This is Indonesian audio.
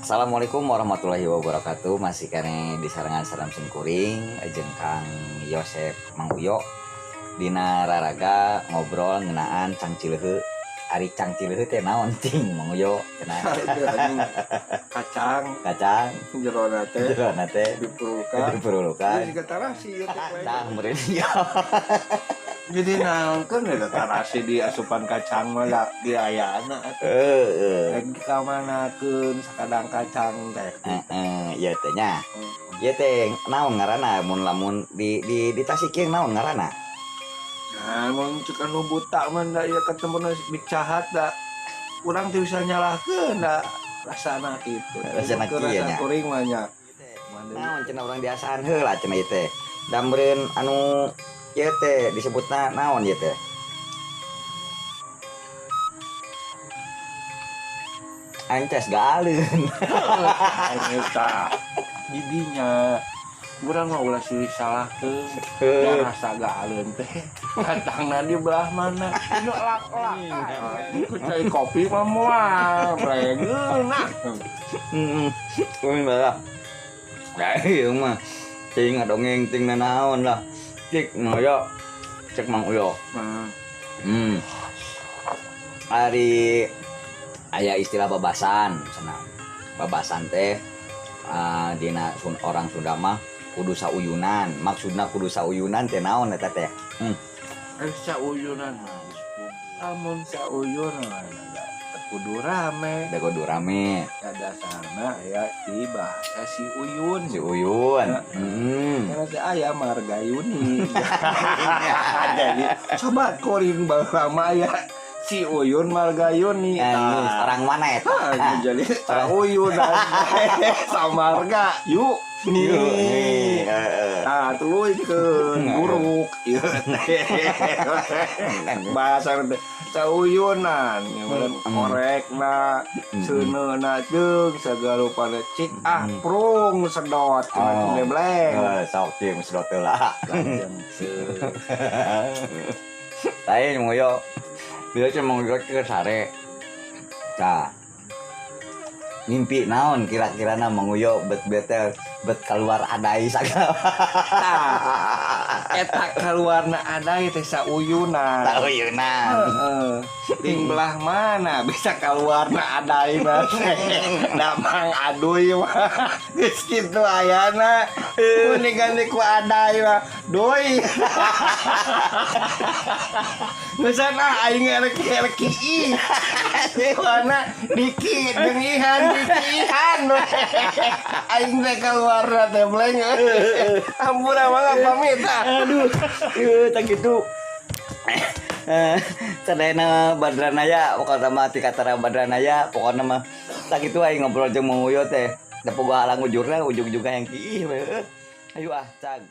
Assalamualaikum warahmatullahi wabarakatuh. Masih kene di sarangan Saram Sengkuring jeung Kang Yosep Mang Uyo dina raraga ngobrol ngeunaan Cang Cileuheut. Ari Cang Cileuheut teh naon ting Mang Uyo cenah. Kacang jerona teh diperlukan. Ini juga tarasi ya teh. Tah meureun ya. Jadi naonkeun eta tarasi di asupan kacang mah da di ayana atuh. Lagi kamanakeun sakadang kacang teh. Ieu teh nya. Ieu teh naon ngaranna mun lamun di Tasikeun naon ngaranna? Nah, mun ceuk anu buta mah da ieu ketemu dicahat da urang teh bisa nyalahkeun da rasana kitu. Rasana kieu nya. Kuring mah nya. Naon cenah urang diasaan heula cenah ieu teh. Da meureun anu ieu teh disebutna naon ieu teh? Ances gaaleun. Eta didinya urang mah ulah silih salahkeun. Da rasa gaaleun teh katangna di belah mana? Dinu lak-lak. Ku cai kopi mah moal bregeuna. Kuwi malah. Ya ieu mah ting dongeng ting naon lah. Cik ngoyo cek Mang Uyo. Ari aya istilah babasan cenah. Babasan teh dina orang Sunda mah kudu sauyunan. Maksudna kudu sauyunan teh naon eta teh? Sauyunan mah. Lamun sauyun mah kudu rame. Da kudu rame. Dasarna aya di bahasa si uyun. Si uyun. Karena si aya margayuni. Jadi coba koring baheula aya si uyun margayuni. Orang mana eta? Jadi uyun samarga yuk. Nih. Nah, tuluikeun buruk ieu teh. Bahasa sauyunan korekna seuneuna jeung sagala pada cik prung sedot nebleng. Sok jeung sedot heula. Lain ngoyo. Bieu cuma ngoyo ke sare. Tah. Mimpi naon kira-kirana manguyo bet keluar adai sagala. Eta keluarna adai teh sauyunan. Ting belah mana bisa keluarna adai mah. Damang aduy mah. Geus kitu ayana. Mendingan ku adai mah. Doi. Geus aing eleki ih. Wana dikit dengihan aing teh keluar teh bleng. Ampun mah pamit. Aduh, tak gitu. Sadayana Badranaya, pokokna mah ti katara Badranaya, pokokna mah tak gitu aing ngobrol jeung Mang Uyo teh. Da poga halang ujurna ujug juga yang kieu. Ayo cag.